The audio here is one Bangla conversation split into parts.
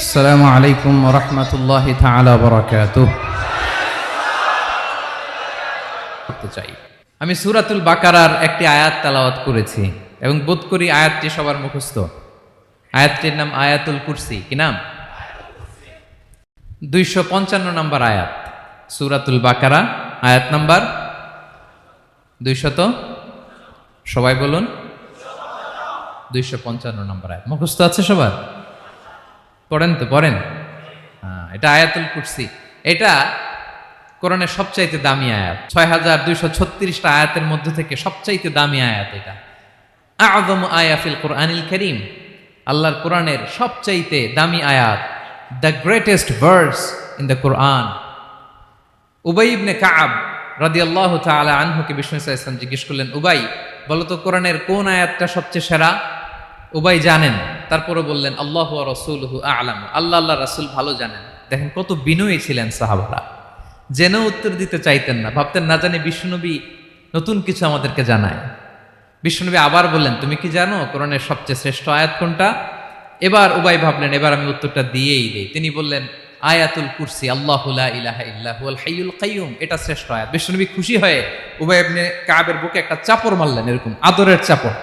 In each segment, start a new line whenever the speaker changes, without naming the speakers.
আসসালামু আলাইকুম ওয়া রাহমাতুল্লাহি তাআলা ওয়া বারাকাতুহু। করতে চাই, আমি সূরাতুল বাকারার একটি আয়াত তেলাওয়াত করেছি এবং বোধ করি আয়াতটি সবার মুখস্থ। আয়াতটির নাম আয়াতুল কুরসি। কি নাম? 255 নম্বর আয়াত, সূরাতুল বাকারা, আয়াত নাম্বার 200। সবাই বলুন, 255 নম্বর আয়াত। মুখস্থ আছে সবার? পড়েন তো, পড়েন। এটা আয়াতুল কুরসি। এটা কোরআনের সবচাইতে দামি আয়াত। 6236টা আয়াতের মধ্যে থেকে সবচাইতে দামি আয়াত এটা। আযমু আয়া ফিল কুরআনিল কারীম, আল্লাহর কোরআনের সবচাইতে দামি আয়াত, the greatest verse in the Quran. Ubai ibn Kab রাদিয়াল্লাহু তাআলা আনহুকে বিষ্ণু সাল্লাল্লাহু আলাইহি ওয়াসাল্লাম জিজ্ঞেস করলেন, উবাই বলো তো কোরআনের কোন আয়াতটা সবচেয়ে সেরা? উবাই জানেন, তারপরে বললেন আল্লাহু ওয়া রাসূলুহু আ'লাম, আল্লাহ রাসূল ভালো জানেন। দেখেন কত বিনয়ী ছিলেন সাহাবারা, জেনেও উত্তর দিতে চাইতেন না, ভাবতেন না জানি বিষ্ণুনবী নতুন কিছু আমাদেরকে জানায়। বিষ্ণুনবী আবার বললেন, তুমি কি জানো কোরআনের সবচেয়ে শ্রেষ্ঠ আয়াত কোনটা? এবার উবাই ভাবলেন এবার আমি উত্তরটা দিয়েই দেই। তিনি বললেন আয়াতুল কুরসি, আল্লাহু লা ইলাহা ইল্লা হুয়াল হাইয়ুল কাইয়ুম, এটা শ্রেষ্ঠ আয়াত। বিষ্ণুনবী খুশি হয়ে উবাই ইবনে কাবের বুকে একটা চাপড় মারলেন, এরকম আদরের চাপড়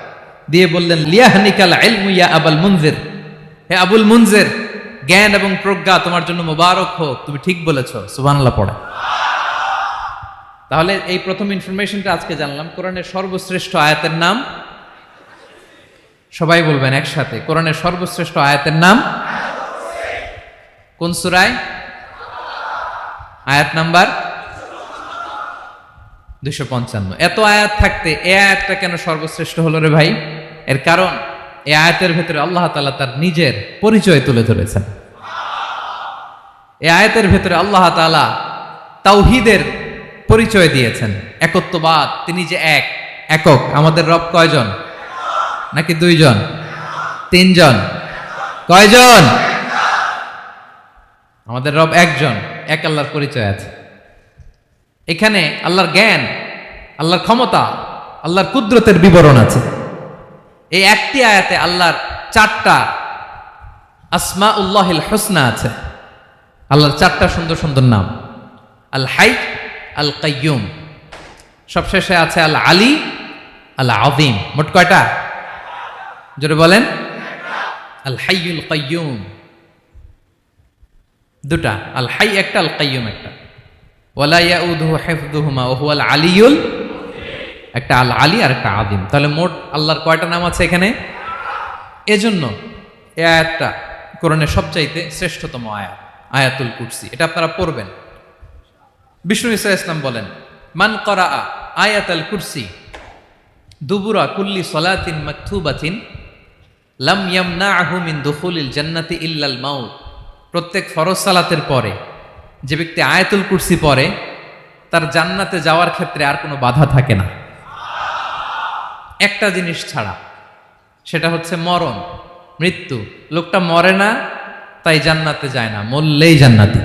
দিয়ে বললেন, লিয়াহনিকাল ইলমু ইয়া আবুল মুনজির, হে আবুল মুনজির, জ্ঞান এবং প্রজ্ঞা তোমার জন্য মোবারক হোক, তুমি ঠিক বলেছো। সুবহানাল্লাহ পড়ে। তাহলে এই প্রথম ইনফরমেশনটা আজকে জানলাম, কোরআনের সর্বশ্রেষ্ঠ আয়াতের নাম, সবাই বলবেন একসাথে, কোরআনের সর্বশ্রেষ্ঠ আয়াতের নাম কোন সূরায়? আয়াত নাম্বার 255। এত আয়াত থাকতে এই আয়াতটা কেন সর্বশ্রেষ্ঠ হলো রে ভাই? এর কারণ এই আয়াতের ভেতরে আল্লাহ তাআলা তার নিজের পরিচয় তুলে ধরেছেন। এই আয়াতের ভেতরে আল্লাহ তাআলা তাওহীদের পরিচয় দিয়েছেন, একত্ববাদ, তিনি যে একক। আমাদের রব কয়জন? নাকি দুইজন? তিনজন? কয়জন? আমাদের রব একজন, এক আল্লাহর পরিচয় আছে। এখানে আল্লাহর জ্ঞান, আল্লাহর ক্ষমতা, আল্লাহর কুদরতের বিবরণ আছে। এই একটি আয়াতে আল্লাহর 4টা আসমাউল্লাহিল হুসনা আছে। আল্লাহর 4টা সুন্দর সুন্দর নাম, আল হাই, আল কাইয়ুম, সবশেষে আছে আল আলী, আল আযীম। মোট কয়টা? জোরে বলেন। আল হাইয়ুল কাইয়ুম দুটা, আল হাই একটা, আল কাইয়ুম একটা। ওয়ালা ইয়াউদুহু হিফযুহুমা ওয়া হুয়াল আলিয়ুল, একটা আল আলী আর একটা আযীম। তাহলে মোট আল্লাহর কয়টা নাম আছে এখানে? এজন্য এই আয়াতটা কোরআনের সবচাইতে শ্রেষ্ঠতম আয়াত, আয়াতুল কুরসি। এটা আপনারা পড়বেন। বিষ্ণু ঈসা ইসলাম বলেন, মান করা আয়াতুল কুরসি দুবুরা কুল্লি সলাতিন মাকতুবাতিন লাম ইয়ামনাহু মিন দুখুলিল জান্নাতি ইল্লাল মাউত। প্রত্যেক ফরজ সালাতের পরে যে ব্যক্তি আয়াতুল কুরসি পড়ে, তার জান্নাতে যাওয়ার ক্ষেত্রে আর কোনো বাধা থাকে না, একটা জিনিস ছাড়া, সেটা হচ্ছে মরণ, মৃত্যু। লোকটা মরে না তাই জান্নাতে যায় না, মরলেই জান্নাতি।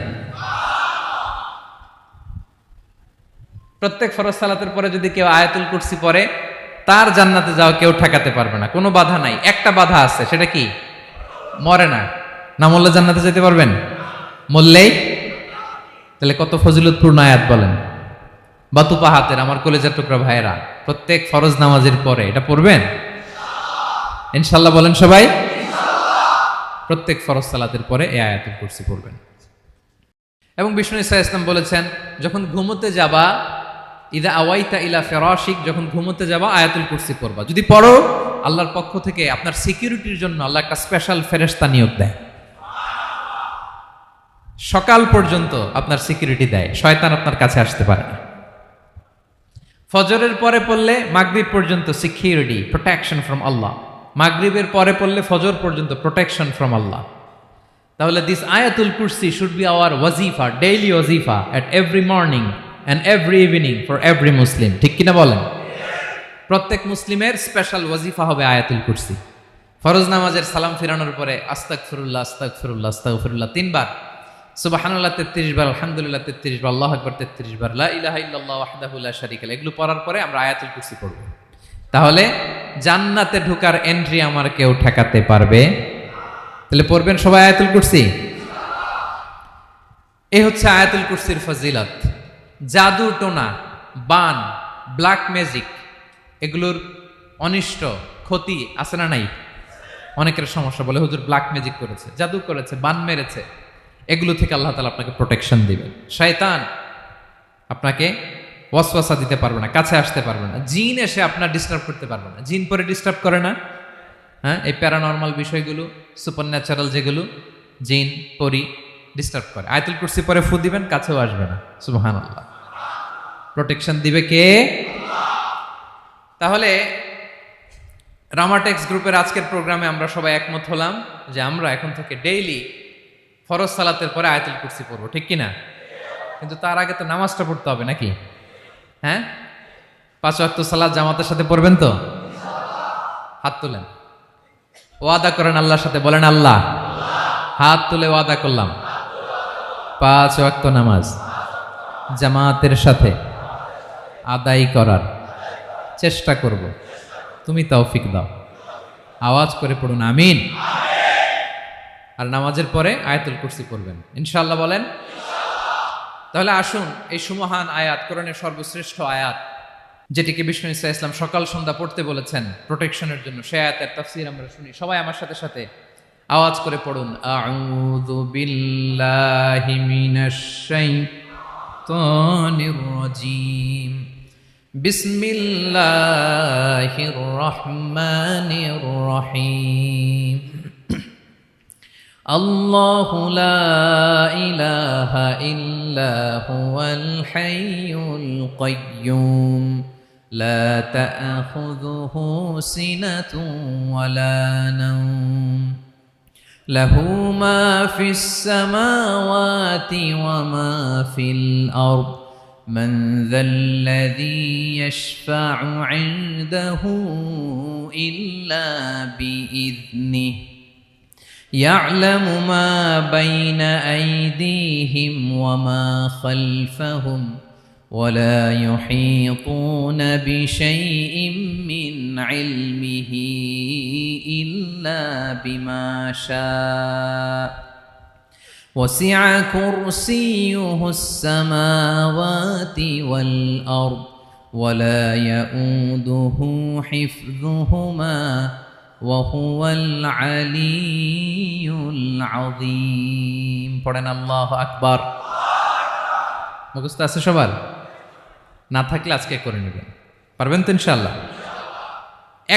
প্রত্যেক ফরজ সালাতের পরে যদি কেউ আয়াতুল কুরসি পড়ে, তার জান্নাতে যাওয়া কেউ ঠেকাতে পারবে না, কোনো বাধা নাই। একটা বাধা আছে, সেটা কি? মরে না। না মরলে জান্নাতে যেতে পারবেন? মরলেই। তাহলে কত ফজিলতপূর্ণ আয়াত বলেন। বাতুপা হাতের আমার কলেজের টুকরা ভাইয়েরা, প্রত্যেক ফরজ নামাজের পরে এটা পড়বেন ইনশাআল্লাহ। বলেন সবাই, প্রত্যেক ফরজ সালাতের পরে এই আয়াতুল কুরসি পড়বেন। এবং বিষ্ণু ঈসা ইসলাম বলেছেন, যখন ঘুমোতে যাবা, ইদা আওয়াইতা ইলা ফিরাশিক, যখন ঘুমোতে যাবা আয়াতুল কুরসি পড়বা। যদি পড়ো, আল্লাহর পক্ষ থেকে আপনার সিকিউরিটির জন্য আল্লাহ একটা স্পেশাল ফেরেশতা নিয়োগ দেয়। সকাল পর্যন্ত আপনার সিকিউরিটি দেয়, শয়তান আপনার কাছে আসতে পারে না। ফজরের পরে পড়লে মাগরিব পর্যন্ত সিকিউরিটি, প্রোটেকশন ফ্রম আল্লাহ। মাগরিবের পরে পড়লে ফজর পর্যন্ত প্রোটেকশন ফ্রম আল্লাহ। তাহলে দিস আয়াতুল কুরসি শুড বি আওয়ার ওয়াজিফা, ডেইলি ওয়াজিফা, at every morning and every evening for every Muslim. ঠিক কিনা বলেন? প্রত্যেক মুসলিমের স্পেশাল ওয়াজিফা হবে আয়াতুল কুরসি। ফরজ নামাজের সালাম ফিরানোর পরে আস্তাগফিরুল্লাহ, আস্তাগফিরুল্লাহ, আস্তাগফিরুল্লাহ 3 বার, সুবহানাল্লাহ 33 বার, আলহামদুলিল্লাহ 33 বার, আল্লাহু আকবার 33 বার, লা ইলাহা ইল্লাল্লাহ ওয়াহদাহু লা শারীকা লাহু, এগুলো পড়ার পরে আমরা আয়াতুল কুরসি পড়ব। তাহলে জান্নাতে ঢোকার এন্ট্রি আমার কেউ ঠেকাতে পারবে তাহলে পড়বেন সবাই আয়াতুল কুরসি। এই হচ্ছে আয়াতুল কুরসির ফজিলত। জাদু টোনা, বান, ব্ল্যাক ম্যাজিক, এগুলোর অনিষ্ট ক্ষতি আছে না নাই? অনেকের সমস্যা, বলে হুজুর ব্ল্যাক ম্যাজিক করেছে, জাদু করেছে, বান মেরেছে, এগুলো থেকে আল্লাহ তাআলা আপনাকে প্রোটেকশন দিবেন। শয়তান আপনাকে ওয়াসওয়াসা দিতে পারবে না, কাছে আসতে পারবে না, জিন এসে আপনার ডিস্টার্ব করতে পারবে না। জিন পরে ডিস্টার্ব করে না? হ্যাঁ, এই প্যারানর্মাল বিষয়গুলো, সুপার ন্যাচারাল যেগুলো, জিন পরি ডিস্টার্ব করে। আয়াতুল কুরসি পরে ফু দিবেন, কাছেও আসবে না। সুবহানাল্লাহ। প্রোটেকশন দিবে কে? তাহলে রামাটেক্স গ্রুপের আজকের প্রোগ্রামে আমরা সবাই একমত হলাম যে আমরা এখন থেকে ডেইলি ফরজ সালাতের পরে আয়াতুল কুরসি পড়বো, ঠিক কিনা? কিন্তু তার আগে তো নামাজটা পড়তে হবে নাকি? হ্যাঁ, 5 ওয়াক্ত সালাত জামাতের সাথে পড়বেন তো? হাত তুলেন, ওয়াদা করেন আল্লাহর সাথে, বলেন আল্লাহ, হাত তুলে ওয়াদা করলাম 5 ওয়াক্ত নামাজ জামাতের সাথে আদায় করার চেষ্টা করব, তুমি তৌফিক দাও। আওয়াজ করে পড়ুন আমিন। আর নামাজের পরে আয়াতুল কুরসি পড়বেন ইনশাআল্লাহ, বলেন। তাহলে আসুন এই সুমহান আয়াত, কোরআনের সর্বশ্রেষ্ঠ আয়াত, যেটিকে বিষ্ণু ঈসা ইসলাম সকাল সন্ধ্যা পড়তে বলেছেন প্রোটেকশনের জন্য, সে আয়াতের তাফসীর আমরা শুনি। সবাই আমার সাথে সাথে আওয়াজ করে পড়ুন, আউযু বিল্লাহি মিনাশ শাইতানির রাজীম, বিসমিল্লাহির রহমানির রহিম। আল্লাহু লা ইলাহা ইল্লা হুয়াল হাইয়ুল কাইয়্যুম লা তা'খুযুহু সিনাতুন ওয়ালা নাওম লাহু মা ফিস সামাওয়াতি ওয়া মা ফিল আরদ মান যাল্লাযী ইয়াশফা'ু 'ইনদাহু ইল্লা বিইذনিহি يعلم ما بين أيديهم وما خلفهم ولا يحيطون بشيء من علمه إلا بما شاء وسع كرسيه السماوات والأرض ولا يؤوده حفظهما وهو العلي العظيم। পড়েন আল্লাহু আকবার। মুখস্থ আছে সবার? না থাকলে আজকে করে নেবেন, পারবেন তো ইনশাআল্লাহ।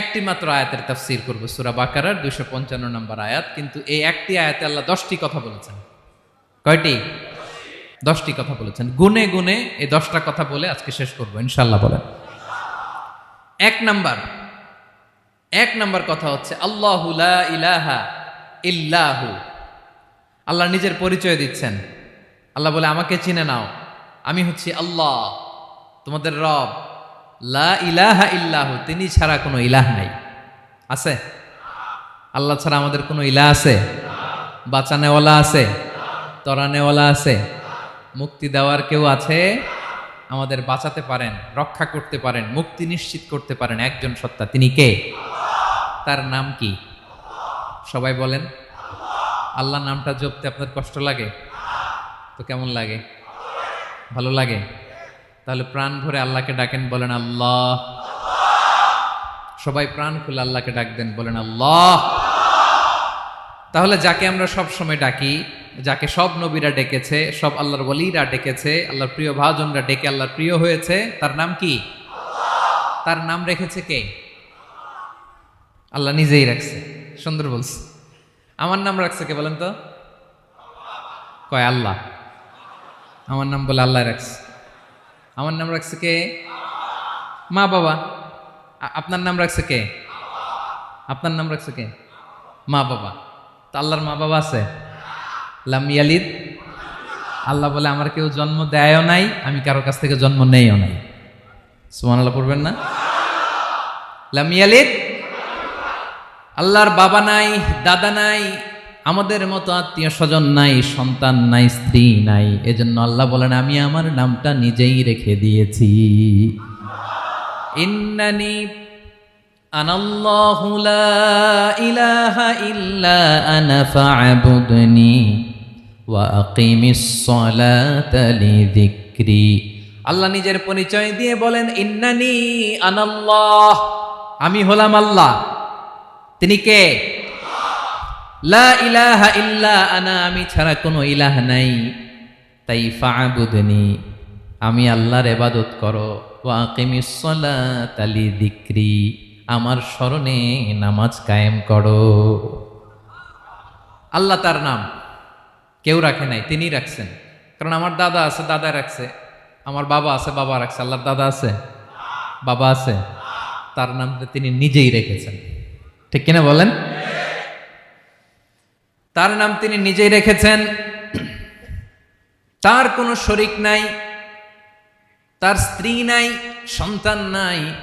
একটি মাত্র আয়াতের তাফসীর করব, সূরা বাকারার 255 নম্বর আয়াত। কিন্তু এই একটি আয়াতে আল্লাহ 10টি কথা বলেছেন। কয়টি? 10টি কথা বলেছেন। গুনে গুনে এই 10টা কথা বলে আজকে শেষ করব ইনশাআল্লাহ, বলেন। এক নাম্বার কথা হচ্ছে আল্লাহু লা ইলাহা ইল্লাহু। আল্লাহ নিজের পরিচয় দিচ্ছেন। আল্লাহ বলে, আমাকে চিনে নাও, আমি হচ্ছি আল্লাহ তোমাদের রব। লা ইলাহা ইল্লাহু, তিনি ছাড়া কোনো ইলাহ নাই। আছে? আল্লাহ ছাড়া আমাদের কোনো ইলাহ আছে? বাঁচানেওয়ালা আছে? তরানেওয়ালা আছে? মুক্তি দেওয়ার কেউ আছে? আমাদের বাঁচাতে পারেন, রক্ষা করতে পারেন, মুক্তি নিশ্চিত করতে পারেন একজন সত্তা, তিনি কে? তার নাম কি? সবাই বলেন। আল্লাহ নামটা জপতে আপনার কষ্ট লাগে তো? কেমন লাগে? ভালো লাগে? তাহলে প্রাণ ভরে আল্লাহকে ডাকেন, বলেন আল্লাহ। সবাই প্রাণ খুলে আল্লাহকে ডাক দেন, বলেন আল্লাহ। তাহলে যাকে আমরা সব সময় ডাকি, যাকে সব নবীরা ডেকেছে, সব আল্লাহর ওয়ালিরা ডেকেছে, আল্লাহর প্রিয় ভাজনরা ডেকে আল্লাহর প্রিয় হয়েছে, তার নাম কি? তার নাম রেখেছে কে? আল্লাহ নিজেই রাখছে। সুন্দর বলছে। আমার নাম রাখছে কে বলেন তো? কয় আল্লাহ। আমার নাম বলে আল্লাহ রাখছে। আমার নাম রাখছে কে? মা বাবা। আপনার নাম রাখছে কে? আপনার নাম রাখছে কে? মা বাবা। তো আল্লাহর মা বাবা আছে? লাম ইয়ালিদ। আল্লাহ বলে, আমার কেউ জন্ম দেয়ও নাই, আমি কারো কাছ থেকে জন্ম নেইও নাই। সুবহানাল্লাহ পড়বেন না? লাম ইয়ালিদ। আল্লাহর বাবা নাই, দাদা নাই, আমাদের মতো আত্মীয় স্বজন নাই, সন্তান নাই, স্ত্রী নাই। এজন্য আল্লাহ বলেন, আমি আমার নামটা নিজেই রেখে দিয়েছি। ইন্নানি আনাল্লাহু লা ইলাহা ইল্লা আনা ফা'বুদনি ওয়া আকিমিস সালাতা লিযিকরি। আল্লাহ নিজের পরিচয় দিয়ে বলেন ইন্নানি আনাল্লাহ, আমি হলাম আল্লাহ। তিনি কে? লা ইলাহা ইল্লা আনা, আমি ছাড়া কোনো ইলাহ নাই। তাই ফা'বুদনি, আমি আল্লাহর ইবাদত করো। ওয়া আকিমিস সালাতা লিযিকরি, আমার স্মরণে নামাজ কায়েম করো। আল্লাহ তার নাম কেউ রাখে নাই, তিনি রাখছেন। কারণ আমার দাদা আছে, দাদা রাখছে। আমার বাবা আছে, বাবা রাখছে। আল্লাহর দাদা আছে, বাবা আছে? তার নাম তিনি নিজেই রেখেছেন। ঠিক কিনা বলেন? তার নাম তিনি নিজেই রেখেছেন। তার কোনো শরীক নাই, তার স্ত্রী নাই, সন্তান নাই,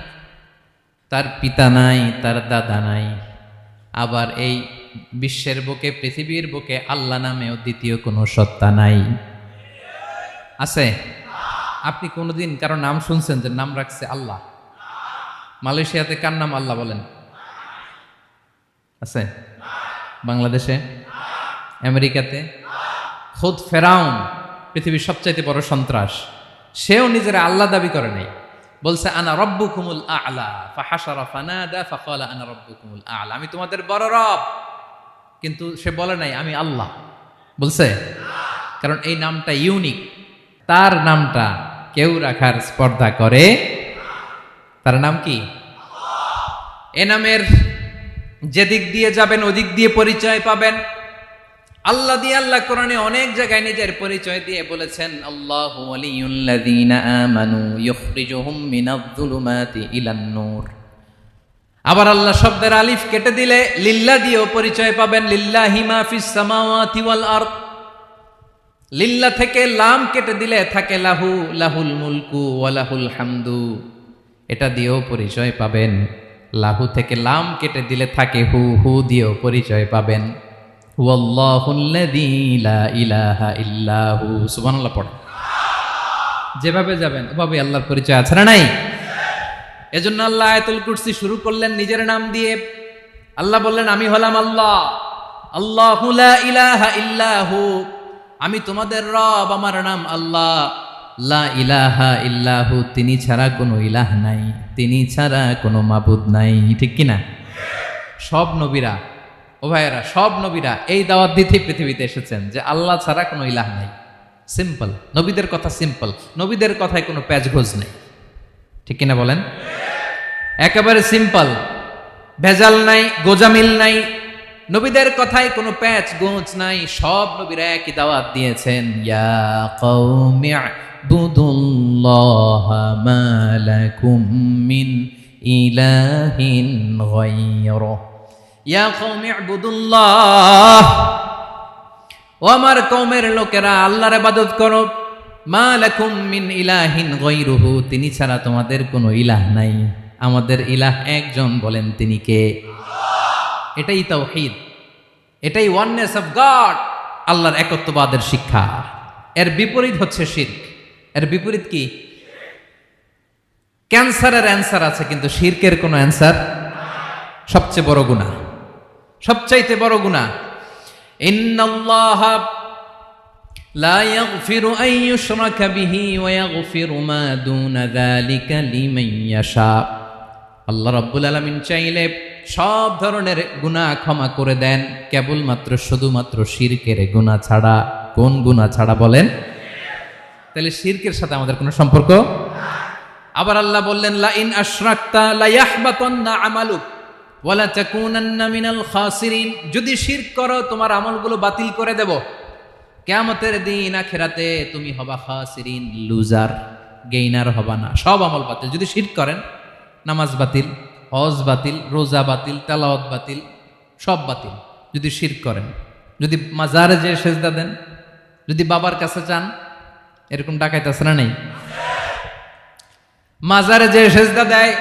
তার পিতা নাই, তার দাদা নাই। আবার এই বিশ্বের বুকে, পৃথিবীর বুকে আল্লাহ নামেও দ্বিতীয় কোনো সত্তা নাই। আছে? আপনি কোনোদিন কারো নাম শুনছেন যে নাম রাখছে আল্লাহ? মালয়েশিয়াতে কার নাম আল্লাহ বলেন? আছে? বাংলাদেশে? আমেরিকাতে? খুদ ফেরাউন, পৃথিবীর সবচাইতে বড় সন্ত্রাস, সেও নিজের আল্লাহ দাবি করে নাই। বলছে আনা রব্বুকুমুল আ'লা, ফাহাশারা ফানাদা ফাকালা আনা রব্বুকুমুল আ'লা, আমি তোমাদের বড় রব। কিন্তু সে বলে নাই আমি আল্লাহ। বলছে? কারণ এই নামটা ইউনিক। তার নামটা কেউ রাখার স্পর্ধা করে। তার নাম কি? এ নামের যেদিক দিয়ে যাবেন ওদিক দিয়ে পরিচয় পাবেন। আল্লাহ দিয়ে আল্লাহ কোরআনে অনেক জায়গায় নিজের পরিচয় দিয়ে বলেছেন আল্লাহু ওয়ালিয়ুল্লাযীনা আমানু ইখরিজুহুম মিনায-যুলুমাতি ইলান-নূর। আবার আল্লাহ শব্দের আলিফ কেটে দিলে লিল্লাহ দিয়েও পরিচয় পাবেন। লিল্লাহি মা ফিস সামাওয়াতি ওয়াল আরদ। লিল্লাহ থেকে লাম কেটে দিলে থাকে লাহু, লাহুল মুলকু ওয়া লাহুল হামদু, এটা দিয়েও পরিচয় পাবেন। লাহু থেকে লাম কেটে দিলে থাকে হু, হু দিয়েও পরিচয় পাবেন। হুয়াল্লাহুল্লাযী লা ইলাহা ইল্লা হু। সুবহানাল্লাহ পড়ে। যেভাবে যাবেন ওভাবে আল্লাহর পরিচয় আছে না নাই? এজন্য আল্লাহ আয়াতুল কুরসি শুরু করলেন নিজের নাম দিয়ে। আল্লাহ বললেন আমি হলাম আল্লাহ, আল্লাহু লা ইলাহা ইল্লা হু, আমি তোমাদের রব, আমার নাম আল্লাহ। লা ইলাহা ইল্লা হু, তিনি ছাড়া কোনো ইলাহ নাই, তিনি ছাড়া কোনো মাবুদ নাই। ঠিক কিনা? সব নবীরা, ও ভাইয়েরা, সব নবীরা এই দাওয়াত দিতে পৃথিবীতে এসেছেন যে আল্লাহ ছাড়া কোনো ইলাহ নাই। সিম্পল, নবীদের কথা সিম্পল, নবীদের কথায় কোনো প্যাচগোজ নেই। ঠিক কিনা বলেন? একেবারে সিম্পল, ভেজাল নাই, গোজামিল নাই, নবীদের কথায় কোনো প্যাচ গোজ নাই। সব নবীরা একই দাওয়াত দিয়েছেন, ইয়া কওমি ইবুদুল্লাহা মা লাকুম মিন ইলাহিন গায়রুহু। ইয়া কওমি ইবুদুল্লাহ, ও আমার কওমের লোকেরা আল্লাহর ইবাদত করো। মা লাকুম মিন ইলাহিন গায়রুহু, তিনি ছাড়া তোমাদের কোনো ইলাহ নাই। আমাদের ইলাহ একজন, বলেন তিনি কে? এটাই তাওহীদ, এটাই ওয়াননেস অফ গড, আল্লাহর একত্ববাদের শিক্ষা। এর বিপরীত হচ্ছে শিরক। এর বিপরীত কি? ক্যান্সারের অ্যান্সার আছে কিন্তু শিরকের কোনো অ্যান্সার। সবচেয়ে বড় গুনাহ, সবচাইতে বড় গুনাহ। ইন্নাল্লাহা লা ইয়াগফিরু আন ইউশরাকা বিহি ওয়া ইয়াগফিরু মা দুনা যালিকা লিমান ইয়াশা। আল্লাহ রাব্বুল আলামিন চাইলে সব ধরনের গুনাহ ক্ষমা করে দেন, কেবলমাত্র শুধুমাত্র শিরকের গুনাহ ছাড়া। কোন গুনাহ ছাড়া বলেন? তাহলে শিরকের সাথে আমাদের কোনো সম্পর্ক। আবার আল্লাহ বললেন লা ইন আশরাকতা লা ইয়াহবাতান্না আমালুক ওয়া লা তাকুনান্না মিনাল খাসিরিন। যদি শিরক করো তোমার আমলগুলো বাতিল করে দেব, কিয়ামতের দিন আখিরাতে তুমি হবা খাসিরিন, লুজার, গেইনার হবা না। সব আমল বাতিল যদি শিরক করেন। নামাজ বাতিল, হজ বাতিল, রোজা বাতিল, তেলাওয়াত বাতিল, সব বাতিল যদি শিরক করেন। যদি মাজারে যে সেজদা দেন, যদি বাবার কাছে চান, এরকম ডাকাইত আছে না নেই? মাজারে যে সেজদা দেয়,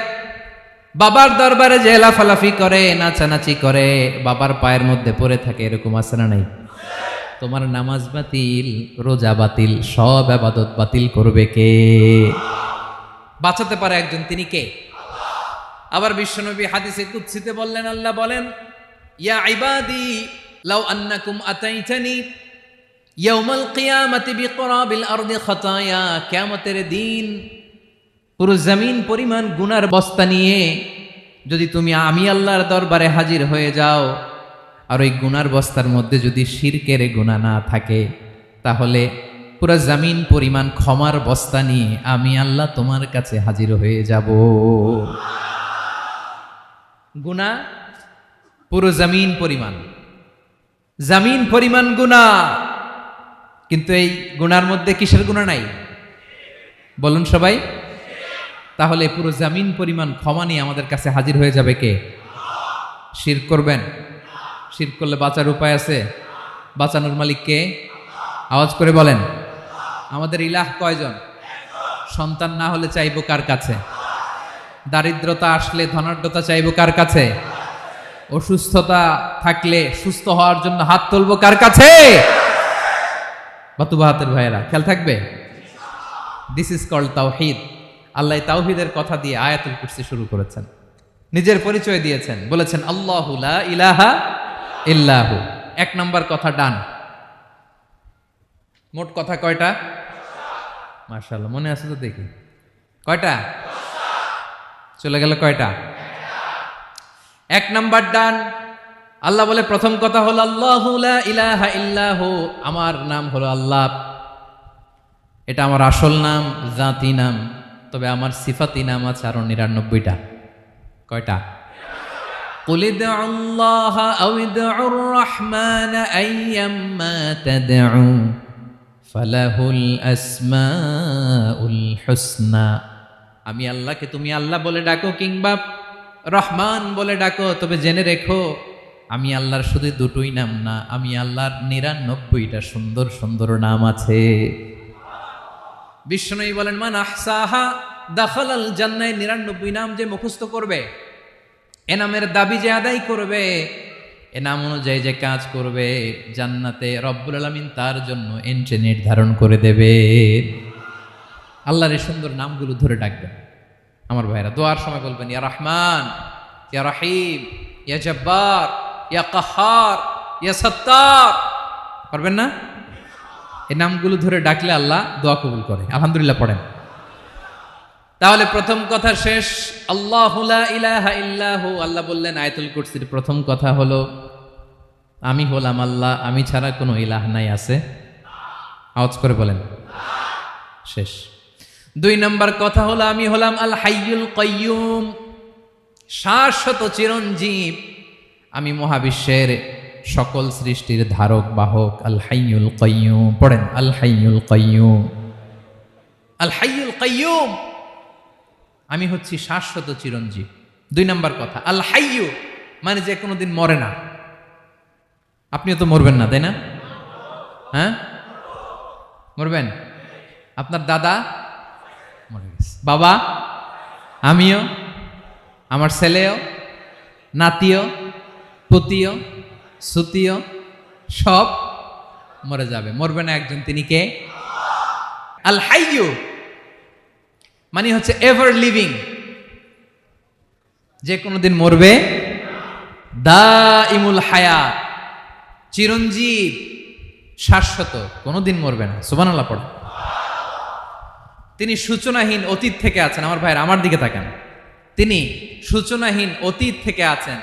বাবার দরবারে যে লাফালাফি করে, নাচানাচি করে, বাবার পায়ের মধ্যে পড়ে থাকে, এরকম আছে না নাই? তোমার নামাজ বাতিল, রোজা বাতিল, সব ইবাদত বাতিল করবে কে? বাঁচাতে পারে একজন, তিনি কে? আবার বিশ্বনবী হাদিসে কুদসিতে বললেন, আল্লাহ বলেন, ইয়া ইবাদি লাউ আন্নাকুম আতাইতানি ইয়াউমাল কিয়ামাতি বিকরাবিল আরদি খাতায়া, কিয়ামতের দিন পুরো জমিন পরিমাণ গুনার বস্তা নিয়ে যদি তুমি আমি আল্লাহর দরবারে হাজির হয়ে যাও, আর ওই গুনার বস্তার মধ্যে যদি শিরকের গুনাহ না থাকে, তাহলে পুরো জমিন পরিমাণ ক্ষমার বস্তা নিয়ে আমি আল্লাহ তোমার কাছে হাজির হয়ে যাব। গুনাহ পুরো জমিন পরিমাণ গুনাহ, কিন্তু এই গুনার মধ্যে কিসের গুনাহ নাই? বলুন সবাই। তাহলে পুরো জমিন পরিমাণ ক্ষমা নিয়ে আমাদের কাছে হাজির হয়ে যাবে কে? শিরক করবেন? শিরক করলে বাঁচার উপায় আছে? বাঁচানোর মালিক কে? আওয়াজ করে বলেন। আমাদের ইলাহ কয়জন? সন্তান না হলে চাইবো কার কাছে? দারিদ্রতা আসলে ধনাঢ্যতা চাইবো কার কাছে? অসুস্থতা থাকলে সুস্থ হওয়ার জন্য হাত তুলবো কার কাছে? বাতুবা হাতের ভাইয়েরা, খেয়াল থাকবে। দিস ইজ কল্ড তাওহীদ। আল্লাহ তাওহীদের কথা দিয়ে আয়াতুল কুরসি শুরু করেছেন, নিজের পরিচয় দিয়েছেন, বলেছেন আল্লাহু লা ইলাহা ইল্লাহু। এক নম্বর কথা ডান। মোট কথা কয়টা? মাশাআল্লাহ, মনে আছে তো দেখি। কয়টা? চলে গেল কয়টা? এক নাম্বার ডান। আল্লাহ বলে প্রথম কথা হলো আল্লাহু লা ইলাহা ইল্লাহু, আমার নাম হলো আল্লাহ। এটা আমার আসল নাম, জাতি নাম। তবে আমার সিফাতি নাম আছে আরো ৯৯টা। কয়টা? কুল ইদউল্লাহা আও ইদউর রাহমান আইয়াম্মা তাদউ ফালাহুল আসমাউল হুসনা। আমি আল্লাহকে তুমি আল্লাহ বলে ডাকো কিংবা রহমান বলে ডাকো, তবে জেনে রেখো আমি আল্লাহর শুধু দুটোই নাম না, আমি আল্লাহর ৯৯টা সুন্দর সুন্দর নাম আছে। বিষ্ণুই বলেন, মান আহসাহা দাখালাল জান্নাহ। ৯৯ নাম যে মুখস্থ করবে, এ নামের দাবি যে আদায় করবে, এ নাম অনুযায়ী যে কাজ করবে, জান্নাতে রব্বুল আলামিন তার জন্য এন্ট্রি নির্ধারণ করে দেবে। আল্লাহর এই সুন্দর নামগুলো ধরে ডাকবেন। আমার ভাইরা দোয়ার সময় বলবেন, ইয়া রহমান, ইয়া রহিম, ইয়া জব্বার, ইয়া কাহার, ইয়া সত্তার। পারবেন না? এই নামগুলো ধরে ডাকলে আল্লাহ দোয়া কবুল করে। আলহামদুলিল্লাহ পড়েন। তাহলে প্রথম কথা শেষ। আল্লাহু লা ইলাহা ইল্লাহু। আল্লাহ বললেন আয়াতুল কুরসির প্রথম কথা হলো আমি হলাম আল্লাহ, আমি ছাড়া কোনো ইলাহ নাই। আছে? আওয়াজ করে বলেন। শেষ। ২ নম্বর কথা হলো আমি হলাম আল হাইয়ুল কাইয়ুম, শাশ্বত চিরঞ্জীব। আমি মহাবিশ্বের সকল সৃষ্টির ধারক বাহক। আল হাইয়ুল কাইয়ুম। পড়েন, আল হাইয়ুল কাইয়ুম, আল হাইয়ুল কাইয়ুম। আমি হচ্ছি শাশ্বত চিরঞ্জীব। ২ নম্বর কথা আল হাইয়ু, মানে যে কোনোদিন মরে না। আপনিও তো মরবেন না, তাই না? হ্যাঁ, মরবেন। আপনার দাদা মরে গেছে, বাবা, আমিও, আমার ছেলেও, নাতিও, পুতিও, সুতিও সব মরে যাবে। মরবে না একজন, তিনি কে? আল হাইয়ু মানে হচ্ছে এভার লিভিং, যে কোনোদিন মরবে। দাইমুল হায়াত, চিরঞ্জীব, শাশ্বত, কোনোদিন মরবে না। সুবহানাল্লাহ পড়ে। তিনি সূচনাহীন অতীত থেকে আছেন। আমার ভাইয়ের আমার দিকে তাকান। তিনি সূচনাহীন অতীত থেকে আছেন।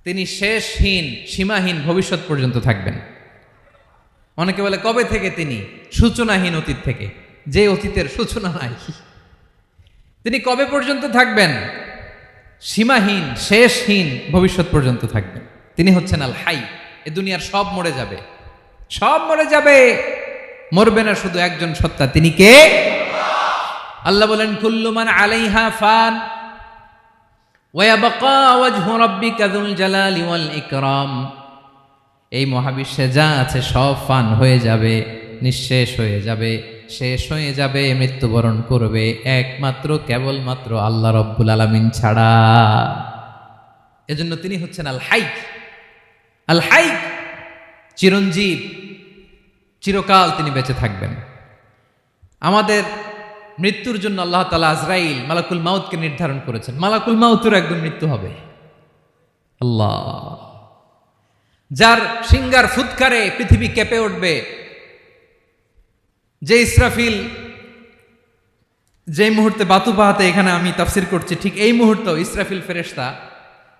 তিনি শেষহীন সীমাহীন ভবিষ্যৎ পর্যন্ত থাকবেন। অনেকে বলে কবে থেকে? তিনি সূচনাহীন অতীত থেকে, যে অতীতের সূচনা নাই। তিনি কবে পর্যন্ত থাকবেন? সীমাহীন শেষহীন ভবিষ্যৎ পর্যন্ত থাকবেন। তিনি হচ্ছেন আল হাই। এ দুনিয়ার সব মরে যাবে, সব মরে যাবে, মরবে না শুধু একজন সত্তা। তিনি কে? আল্লাহ বলেন কুল্লু মান আলাইহা ফান ওয়া ইয়াবকা ওয়াজহু রাব্বিকা যুল জালালি ওয়াল ইকরাম। এই মহাবিশ্বে যা আছে সব ফান হয়ে যাবে, নিঃশেষ হয়ে যাবে, শেষ হয়ে যাবে, মৃত্যুবরণ করবে, একমাত্র কেবলমাত্র আল্লাহ রব্বুল আলামিন ছাড়া। এজন্য তিনি হচ্ছেন আল হাই। আল হাই চিরঞ্জীব, চিরকাল তিনি বেঁচে থাকবেন। আমাদের মৃত্যুর জন্য আল্লাহ তাআলা আজরাইল মালাকুল মাউতকে নির্ধারণ করেছেন। মালাকুল মাউতের একদম মৃত্যু হবে। আল্লাহ, যার সিঙ্গার ফুৎকারে পৃথিবী কেঁপে উঠবে, যে ইসরাফিল যে মুহূর্তে বাতু পাহাতে এখানে আমি তাফসির করছি, ঠিক এই মুহূর্তে ইসরাফিল ফেরেশতা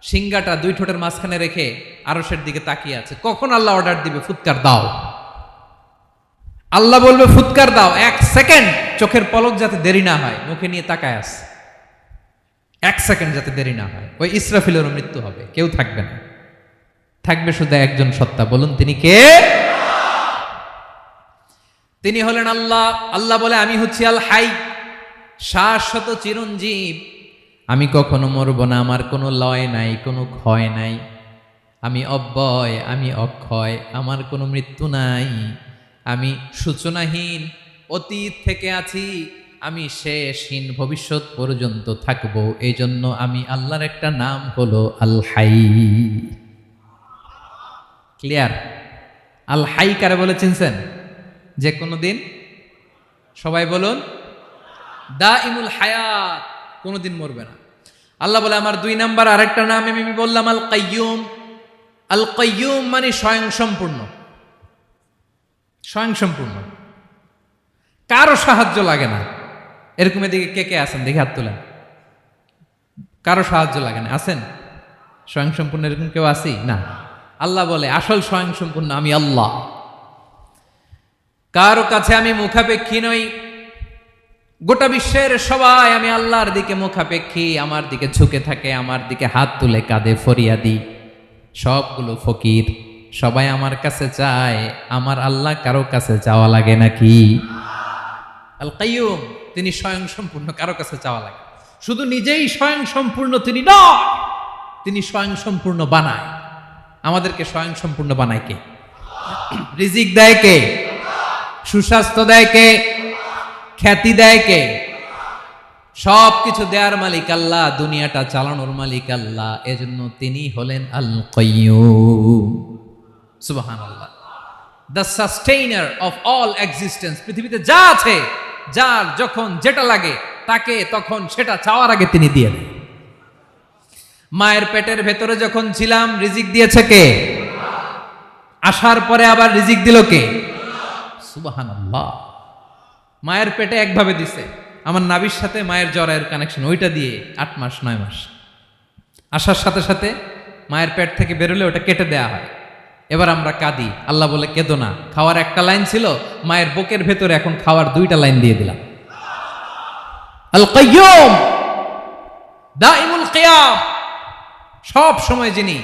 সিঙ্গাটা দুই ঠোঁটের মাঝখানে রেখে আরশের দিকে তাকিয়ে আছে। কখন আল্লাহ অর্ডার দিবে ফুৎকার দাও, আল্লাহ বলবে ফুৎকার দাও, 1 সেকেন্ড চোখের পলক যাতে দেরি না হয়, মুখে নিয়ে তাকায় আছে, 1 সেকেন্ড যাতে দেরি না হয়, ওই ইসরাফিলেরও মৃত্যু হবে, কেউ থাকবে না, থাকবে শুধু একজন সত্তা। বলুন তিনি কে? তিনি হলেন আল্লাহ। আল্লাহ বলে আমি হচ্ছি আল হাই, শাশ্বত চিরঞ্জীব, আমি কখনো মরব না, আমার কোনো লয় নাই, কোনো ক্ষয় নাই, আমি অব্যয়, আমি অক্ষয়, আমার কোনো মৃত্যু নাই, আমি সূচনাহীন, অতীত থেকে আছি, আমি শেষহীন, ভবিষ্যৎ পর্যন্ত থাকবো। এই জন্য আমি আল্লাহর একটা নাম হলো আল হাই। ক্লিয়ার? আল হাই কারে বলে চিনছেন? যে কোনো দিন, সবাই বলুন, দাইমুল হায়াত, কোনোদিন মরবে না। আল্লাহ বলে আমার 2 নাম্বার আরেকটা নাম আমি বললাম আল কাইয়ুম। আল কাইয়ুম মানে স্বয়ং সম্পূর্ণ, স্বয়ং সম্পূর্ণ, কারো সাহায্য লাগে না। এরকম এদিকে কে কে আছেন দেখে হাত তোলেন। কারো সাহায্য লাগে না, আছেন? স্বয়ং সম্পূর্ণ এরকম কেউ আছি না? আল্লাহ বলে আসল স্বয়ং সম্পূর্ণ আমি আল্লাহ। কারো কাছে আমি মুখাপেক্ষী নই, গোটা বিশ্বের সবাই আমি আল্লাহর দিকে মুখাপেক্ষী, আমার দিকে ঝুঁকে থাকে, আমার দিকে হাত তুলে কাঁদে ফরিয়াদি, সবগুলো ফকির, সবাই আমার কাছে চায়, আমার আল্লাহ কারো কাছে চাওয়া লাগে নাকি? আল কাইয়ুম, তিনি স্বয়ং সম্পূর্ণ, কারো কাছে চাওয়া লাগে। শুধু নিজেই স্বয়ং সম্পূর্ণ তিনি নয়, তিনি স্বয়ং সম্পূর্ণ বানায়। আমাদেরকে স্বয়ং সম্পূর্ণ বানায় কে? রিজিক দেয় কে? সুস্বাস্থ্য দেয় কে? খ্যাতি দেয় কে? সব কিছু দেয়ার মালিক আল্লাহ, দুনিয়াটা চালানোর মালিক আল্লাহ। এজন্য তিনি হলেন আল কাইয়ুম। সুবহানাল্লাহ। The sustainer of all existence. পৃথিবীতে যা আছে, যার যখন যেটা লাগে তাকে তখন সেটা চাওয়ার আগে তিনি দিয়ে দেন। মায়ের পেটের ভেতরে যখন ছিলাম রিজিক দিয়েছে কে? আসার পরে আবার রিজিক দিল কে? সুবহানাল্লাহ। মায়ের পেটে একভাবে দিছে, আমার নাভির সাথে মায়ের জরায়ের কানেকশন, ওইটা দিয়ে 8 মাস 9 মাস আসার সাথে সাথে মায়ের পেট থেকে বেরোলে ওটা কেটে দেয়া হয়। এবার আমরা কাঁদি, আল্লাহ বলে কেঁদো না, খাওয়ার একটা লাইন ছিল, মায়ের বুকের ভেতরে এখন খাওয়ার 2টা লাইন দিয়ে দিলাম। আল কাইয়ুম, দাইমুল কিয়াম, সব সময় যিনি,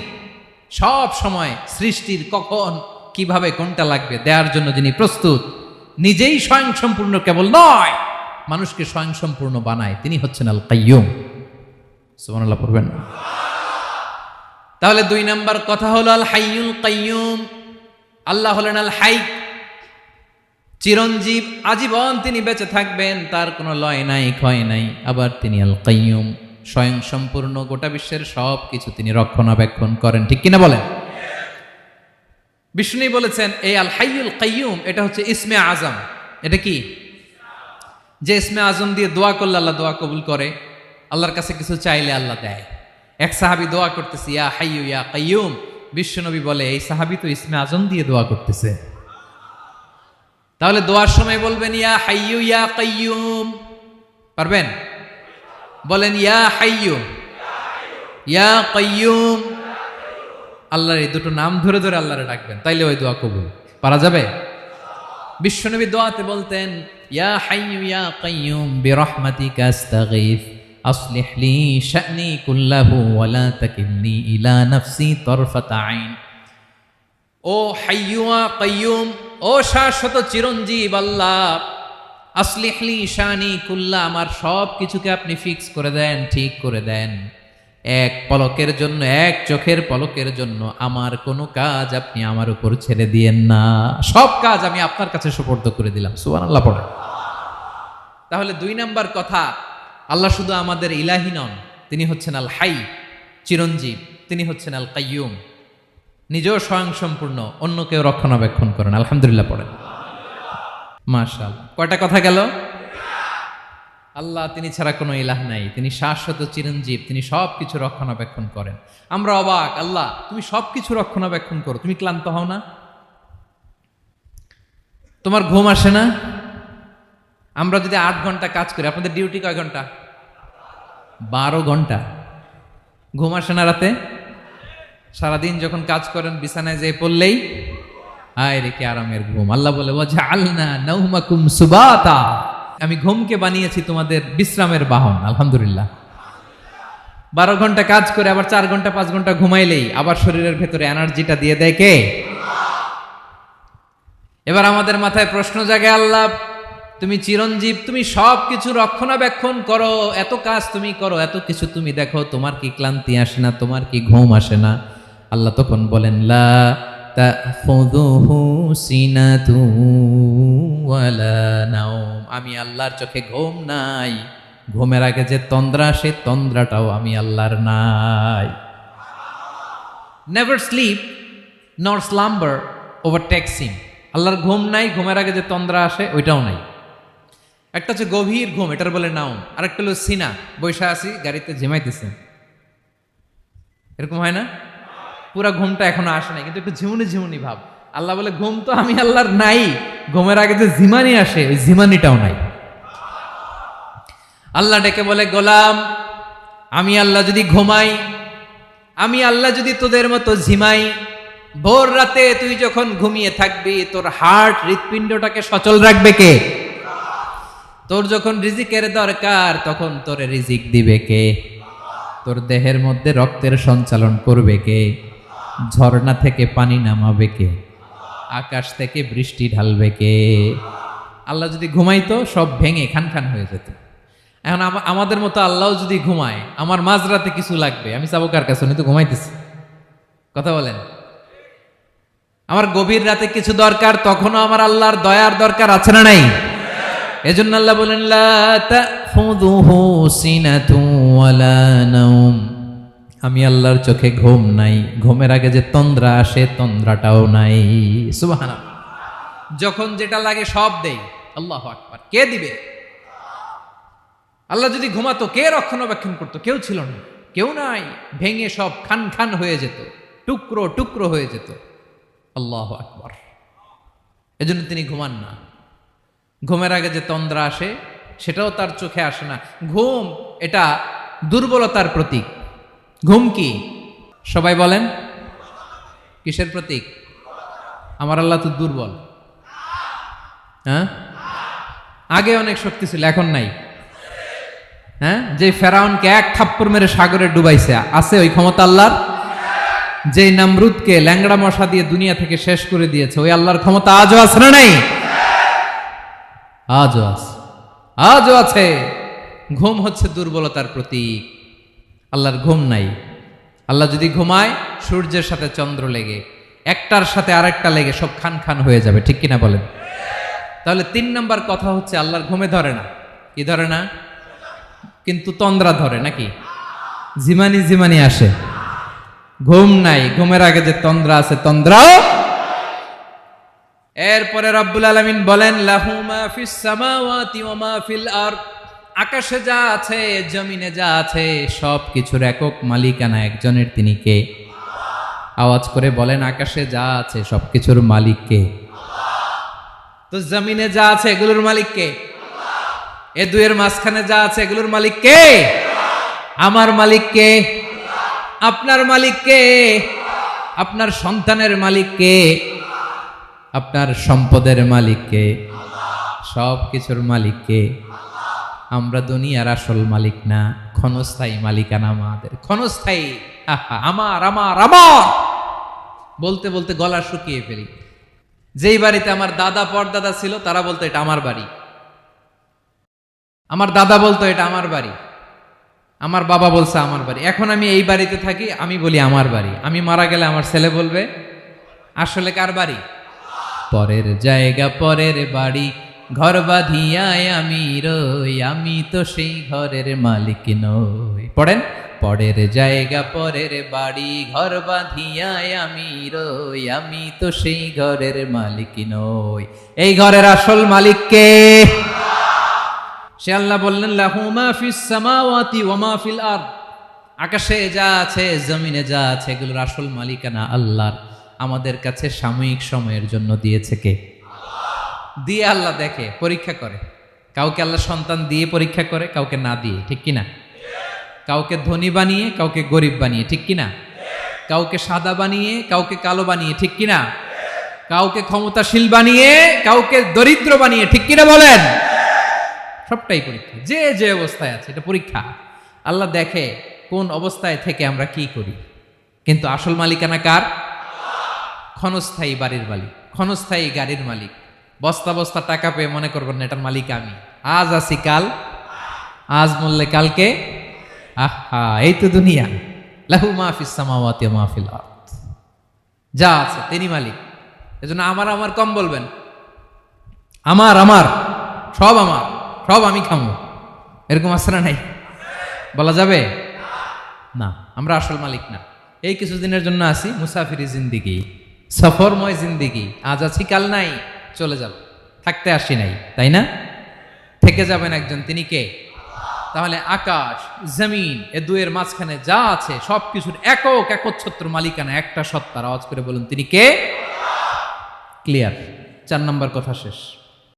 সব সময় সৃষ্টির কখন কিভাবে কোনটা লাগবে দেওয়ার জন্য যিনি প্রস্তুত, নিজেই স্বয়ং সম্পূর্ণ কেবল নয়, মানুষকে স্বয়ং সম্পূর্ণ বানায়, তিনি হচ্ছেন আল কাইয়ুম। সুবহানাল্লাহ পড়বেন। তাহলে 2 নাম্বার কথা হলো আল হাইয়ুল কাইয়ুম। আল্লাহ হলেন আল হাই, চিরঞ্জীব, আজীবন তিনি বেঁচে থাকবেন, তার কোনো লয় নাই, ক্ষয় নাই। আবার তিনি আল কাইয়ুম, স্বয়ং সম্পূর্ণ, গোটা বিশ্বের সব কিছু তিনি রক্ষণাবেক্ষণ করেন। ঠিক কিনা বলেন? বিষ্ণু বলেছেন এই আল হাইয়ুল কাইয়ুম এটা হচ্ছে ইসমে আজম। এটা কি? যে ইসমে আজম দিয়ে দোয়া করলে আল্লাহ দোয়া কবুল করে, আল্লাহর কাছে কিছু চাইলে আল্লাহ দেয়। এক সাহাবী দোয়া করতেছে ইয়া হাইয়ু ইয়া কাইয়ুম, বিশ্বনবী বলে এই সাহাবী তো ইসমে আজম দিয়ে দোয়া করতেছে। তাহলে দোয়ার সময় বলবেন ইয়া হাইয়ু ইয়া কাইয়ুম, পারবেন? বলেন ইয়া হাইয়ু ইয়া কাইয়ুম। আল্লাহর এই দুটো নাম ধরে ধরে আল্লাহরে ডাকবেন, তাইলে ওই দোয়া কবুল। পারা যাবে? বিশ্বনবী দোয়াতে বলতেন ইয়া হাইয়ু ইয়া কাইয়ুম বিরহমাতিকা আস্তাগীথ আসলিহ লি শা'নি কুল্লাহু ওয়া লা তাকিলনি ইলা নাফসি তারফাতা আইন। ও হাইয়ু ওয়া কাইয়ুম, ও শাশ্বত চিরঞ্জীব আল্লাহ, আসলিহ লি শা'নি কুল্লা, আমার সব কিছুকে আপনি ফিক্স করে দেন, ঠিক করে দেন। এক পলকের জন্য, এক চোখের পলকের জন্য আমার কোনো কাজ আপনি আমার উপর ছেড়ে দিয়েন না, সব কাজ আমি আপনার কাছে সুপর্দ করে দিলাম। সুবহানাল্লাহ পড়ে। তাহলে 2 নাম্বার কথা, আল্লাহ শুধু আমাদের ইলাহি নন, তিনি হচ্ছেন আল হাই, চিরঞ্জীব, তিনি হচ্ছেন আল কাইয়ুম, নিজেও স্বয়ং সম্পূর্ণ, অন্যকেও রক্ষণাবেক্ষণ করেন। আলহামদুলিল্লাহ পড়েন। মাশাআল্লাহ। কয়টা কথা গেল? আল্লাহ তিনি ছাড়া কোনো ইলাহ নাই, তিনি শাশ্বত চিরঞ্জীব, তিনি সব কিছু রক্ষণাবেক্ষণ করেন। আমরা অবাক, আল্লাহ তুমি সব কিছু রক্ষণাবেক্ষণ করো, তুমি ক্লান্ত হও না? তোমার ঘুম আসে না? আমরা যদি 8 ঘন্টা কাজ করি, আপনাদের ডিউটি কয় ঘন্টা? 12 ঘন্টা। ঘুম আসে না রাতে? সারাদিন যখন কাজ করেন বিছানায় যেয়ে পড়লেই আয় রে কি আরামের ঘুম। আল্লাহ বলে ওয়াজআলনা নাওমাকুম সুবাতা, আমি ঘুমকে বানিয়েছি তোমাদের বিশ্রামের বাহন। আলহামদুলিল্লাহ। 12 ঘন্টা কাজ করে আবার 4 ঘন্টা 5 ঘন্টা ঘুমাইলেই আবার শরীরের ভেতরে এনার্জিটা দিয়ে দেয় কে? এবার আমাদের মাথায় প্রশ্ন জাগে, আল্লাহ তুমি চিরঞ্জীব, তুমি সব কিছু রক্ষণাবেক্ষণ করো, এত কাজ তুমি করো, এত কিছু তুমি দেখো, তোমার কি ক্লান্তি আসে না? তোমার কি ঘুম আসে না? আল্লাহ তখন বলেন লা তাখুযুহু সিনাতু ওয়ালা নাওম, আমি আল্লাহর চোখে ঘুম নাই, ঘুমের আগে যে তন্দ্রা, সে তন্দ্রাটাও আমি আল্লাহর নাই। নেভার স্লিপ নর স্লাম্বার ওভারটেকস হিম। আল্লাহর ঘুম নাই, ঘুমের আগে যে তন্দ্রা আসে ওইটাও নাই। একটা হচ্ছে গভীর ঘুম, এটার বলে নাওম, আর একটা হলো সিনা, বৈশা আছি গাড়িতে ঝিমাইতেছেন, এরকম হয় না? পুরা ঘুমটা এখনো আসে নাই, কিন্তু একটু ঝিমুনি ঝিমুনি ভাব। আল্লাহ বলে ঘুম তো আমি আল্লাহর নাই, ঘুমের আগে যে ঝিমানি আসে ওই ঝিমানিটাও নাই। আল্লাহ ডেকে বলে গোলাম, আমি আল্লাহ যদি ঘুমাই, আমি আল্লাহ যদি তোদের মতো ঝিমাই, ভোর রাতে তুই যখন ঘুমিয়ে থাকবি তোর হার্ট হৃৎপিণ্ডটাকে সচল রাখবে কে? তোর যখন রিজিকের দরকার তখন তোরে রিজিক দিবে কে? তোর দেহের মধ্যে রক্তের সঞ্চালন করবে কে? ঝর্ণা থেকে পানি নামাবে কে? আকাশ থেকে বৃষ্টি ঢালবে কে? আল্লাহ যদি ঘুমাইতো সব ভেঙে খান খান হয়ে যেত। এখন আমাদের মতো আল্লাহ যদি ঘুমায়, আমার মাঝরাতে কিছু লাগবে, আমি যাবো কার কাছে? উনি তো ঘুমাইতেছে। কথা বলেন। আমার গভীর রাতে কিছু দরকার, তখনও আমার আল্লাহর দয়ার দরকার আছে না নাই? এজন্য আল্লাহ বলেন লা তাখুযুহু সিনাতু ওয়ালা নাওম, আমি আল্লাহর চোখে ঘুম নাই, ঘুমের আগে যে তন্দ্রা আসে তন্দ্রাটাও নাই। সুবহানাল্লাহ। যখন যেটা লাগে সব দেই। আল্লাহু আকবার। কে দিবে? আল্লাহ যদি ঘুমাতো কে রক্ষণাবেক্ষণ করতো? কেউ ছিল না, কেউ নাই, ভেঙে সব খান খান হয়ে যেত, টুকরো টুকরো হয়ে যেত। আল্লাহু আকবার। এজন্য তিনি ঘুমান না। ঘুমের আগে যে তন্দ্রা আসে সেটাও তার চোখে আসে না। ঘুম এটা দুর্বলতার প্রতীক। ঘুম কি? সবাই বলেন কিসের প্রতীক? আমার আল্লাহ তো দুর্বল। হ্যাঁ, আগে অনেক শক্তি ছিল, এখন নাই। হ্যাঁ, যে ফেরাউনকে এক থাপ্পড় মেরে সাগরে ডুবাইছে, আছে ওই ক্ষমতা আল্লাহর? যে নামরুদকে ল্যাংড়া মশা দিয়ে দুনিয়া থেকে শেষ করে দিয়েছে, ওই আল্লাহর ক্ষমতা আজও আছে না নাই? আজও আছে, আজও আছে। ঘুম হচ্ছে দুর্বলতার প্রতীক। আল্লাহর ঘুম নাই। আল্লাহ যদি ঘুমায়, সূর্যের সাথে চন্দ্র লেগে, একটার সাথে আরেকটা লেগে সব খান খান হয়ে যাবে, ঠিক কিনা বলেন? তাহলে 3 নাম্বার কথা হচ্ছে আল্লাহর ঘুমে ধরে না। কি ধরে না? কিন্তু তন্দ্রা ধরে নাকি? জিমানি জিমানি আসে। ঘুম নাই, ঘুমের আগে যে তন্দ্রা আছে তন্দ্রাও। এরপরে রব্বুল আলামিন বলেন লাহু মা ফিস সামাওয়াতি ওয়া মা ফিল আরদ, আকাশে যা আছে জমিনে যা আছে সব কিছুর একক মালিকানা একজনের, তিনি কে? আওয়াজ করে বলেন আকাশে যা আছে সব কিছুর মালিক কে? তো জমিনে যা আছে এগুলোর মালিক কে? এ দুয়ের মাঝখানে যা আছে এগুলোর মালিক কে? আমার মালিক কে? আপনার মালিক কে? আপনার সন্তানের মালিক কে? আপনার সম্পদের মালিক কে? সব কিছুর মালিক কে? আমরা দুনিয়ার আসল মালিক না, ক্ষণস্থায়ী মালিকানা আমাদের। ক্ষণস্থায়ী। আমার আমার আমার বলতে বলতে গলা শুকিয়ে ফেলি। যেই বাড়িতে আমার দাদা পরদাদা ছিল তারা বলতো এটা আমার বাড়ি, আমার দাদা বলতো এটা আমার বাড়ি, আমার বাবা বলছে আমার বাড়ি। এখন আমি এই বাড়িতে থাকি, আমি বলি আমার বাড়ি। আমি মারা গেলে আমার ছেলে বলবে আসলে কার বাড়ি? পরের জায়গা পরের বাড়ি, ঘর বাঁধিয়ায় আমি রই, আমি তো সেই ঘরের মালিক নই। পড়েন, পরের জায়গা পরের বাড়ি, ঘর বাঁধিয়ায় আমি রই, আমি তো সেই ঘরের মালিক নই। এই ঘরের আসল মালিক কে? সে আল্লাহ বললেন লাহু মা ফিস সামাওয়াতি ওয়া মা ফিল আরদ, আকাশে যা আছে জমিনে যা আছে এগুলোর আসল মালিকানা আল্লাহর। আমাদের কাছে সাময়িক সময়ের জন্য দিয়েছে কে? দিয়ে আল্লাহ দেখে, পরীক্ষা করে। কাউকে আল্লাহ সন্তান দিয়ে পরীক্ষা করে, কাউকে না দিয়ে, ঠিক কিনা? কাউকে ধনী বানিয়ে, কাউকে গরিব বানিয়ে, ঠিক কিনা? কাউকে সাদা বানিয়ে, কাউকে কালো বানিয়ে, ঠিক কিনা? কাউকে ক্ষমতাশীল বানিয়ে, কাউকে দরিদ্র বানিয়ে, ঠিক কিনা বলেন? সবটাই পরীক্ষা, যে যে অবস্থায় আছে এটা পরীক্ষা। আল্লাহ দেখে কোন অবস্থায় থেকে আমরা কি করি। কিন্তু আসল মালিকানা কার? ক্ষণস্থায়ী বাড়ির মালিক, ক্ষণস্থায়ী গাড়ির মালিক। বস্তা বস্তা টাকা পেয়ে মনে করবেন না এটার মালিক আমি। আজ আছি কাল, আজ মরলে কালকে। আহা, এই তো দুনিয়া। লাহু মা ফিস সামাওয়াতি ওয়া মা ফিল আরদ, যা আছে তিনি মালিক। এজন্য আমার আমার কম বলবেন। আমার আমার সব আমার, সব আমি খামো, এরকম আছে না নাই? বলা যাবে না। আমরা আসল মালিক না। এই কিছুদিনের জন্য আছি, মুসাফিরি জিন্দিগি, সফরময় জিন্দিগি। আজ আছি কাল নাই, চলে যাব। থাকতে আসি নাই, তাই না? থেকে যাবেন একজন, তিনি কে? তাহলে আকাশ জমিন এ দুয়ের মাঝখানে যা আছে সবকিছুর একক একচ্ছত্র মালিকানা একটা সত্তার। আওয়াজ করে বলুন তিনি কে? ক্লিয়ার। 4 নম্বর কথা শেষ।